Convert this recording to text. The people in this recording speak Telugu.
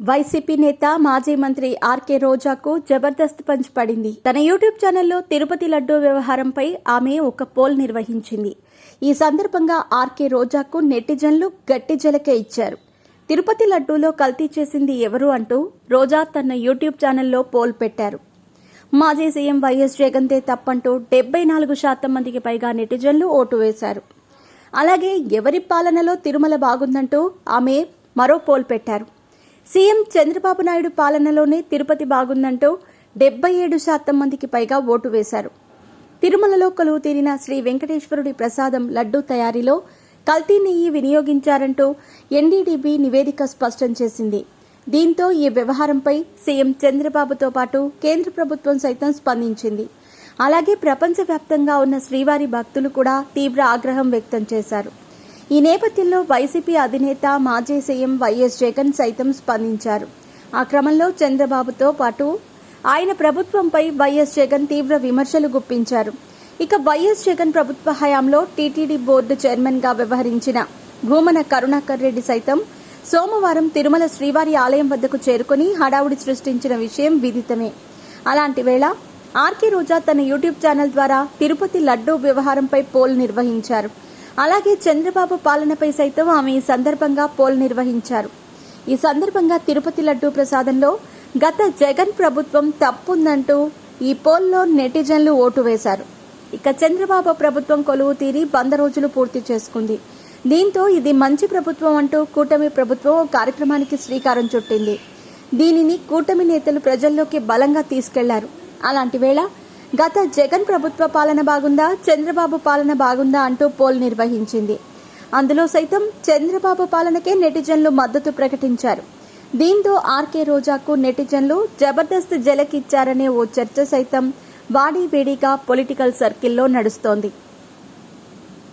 వైసీపీ నేత మాజీ మంత్రి ఆర్కే రోజాకు జబర్దస్త్ పంచ్ పడింది. తన యూట్యూబ్ ఛానల్లో తిరుపతి లడ్డూ వ్యవహారంపై ఆమె ఒక పోల్ నిర్వహించింది. ఈ సందర్భంగా ఆర్కే రోజాకు నెటిజన్లు గట్టి జలకే ఇచ్చారు. తిరుపతి లడ్డూలో కల్తీ చేసింది ఎవరు అంటూ రోజా తన యూట్యూబ్ ఛానల్లో పోల్ పెట్టారు. మాజీ సీఎం వైఎస్ జగన్దే తప్పంటూ 74% మందికి పైగా నెటిజన్లు ఓటు వేశారు. అలాగే ఎవరి పాలనలో తిరుమల బాగుందంటూ ఆమె మరో పోల్ పెట్టారు. సీఎం చంద్రబాబు నాయుడు పాలనలోనే తిరుపతి బాగుందంటూ 77% మందికి పైగా ఓటు వేశారు. తిరుమలలో కొలువు తీరిన శ్రీ వెంకటేశ్వరుడి ప్రసాదం లడ్డూ తయారీలో కల్తీ నెయ్యి వినియోగించారంటూ ఎన్డీడీబీ నివేదిక స్పష్టం చేసింది. దీంతో ఈ వ్యవహారంపై సీఎం చంద్రబాబుతో పాటు కేంద్ర ప్రభుత్వం సైతం స్పందించింది. అలాగే ప్రపంచవ్యాప్తంగా ఉన్న శ్రీవారి భక్తులు కూడా తీవ్ర ఆగ్రహం వ్యక్తం చేశారు. ఈ నేపథ్యంలో వైసీపీ అధినేత మాజీ సీఎం వైఎస్ జగన్ సైతం స్పందించారు. ఆ క్రమంలో చంద్రబాబుతో పాటు ఆయన ప్రభుత్వంపై వైఎస్ జగన్ తీవ్ర విమర్శలు గుప్పించారు. ఇక వైఎస్ జగన్ ప్రభుత్వ హయాంలో టీటీడీ బోర్డు చైర్మన్ గా వ్యవహరించిన భూమన కరుణాకర్ రెడ్డి సైతం సోమవారం తిరుమల శ్రీవారి ఆలయం వద్దకు చేరుకుని హడావుడి సృష్టించిన విషయం విదితమే. అలాంటి వేళ ఆర్కే రోజా తన యూట్యూబ్ ఛానల్ ద్వారా తిరుపతి లడ్డూ వ్యవహారంపై పోల్ నిర్వహించారు. అలాగే చంద్రబాబు పాలనపై సైతం ఆమె ఈ సందర్భంగా పోల్ నిర్వహించారు. ఈ సందర్భంగా తిరుపతి లడ్డూ ప్రసాదంలో గత జగన్ ప్రభుత్వం తప్పుందంటూ ఈ పోల్లో నెటిజన్లు ఓటు వేశారు. ఇక చంద్రబాబు ప్రభుత్వం కొలువు తీరి 100 రోజులు పూర్తి చేసుకుంది. దీంతో ఇది మంచి ప్రభుత్వం అంటూ కూటమి ప్రభుత్వం ఓ కార్యక్రమానికి శ్రీకారం చుట్టింది. దీనిని కూటమి నేతలు ప్రజల్లోకి బలంగా తీసుకెళ్లారు. అలాంటి వేళ గత జగన్ ప్రభుత్వ పాలన బాగుందా, చంద్రబాబు పాలన బాగుందా అంటూ పోల్ నిర్వహించింది. అందులో సైతం చంద్రబాబు పాలనకే నెటిజన్లు మద్దతు ప్రకటించారు. దీంతో ఆర్కే రోజాకు నెటిజన్లు జబర్దస్త్ జలకిచ్చారనే ఓ చర్చ సైతం వాడీవేడిగా పొలిటికల్ సర్కిల్లో నడుస్తోంది.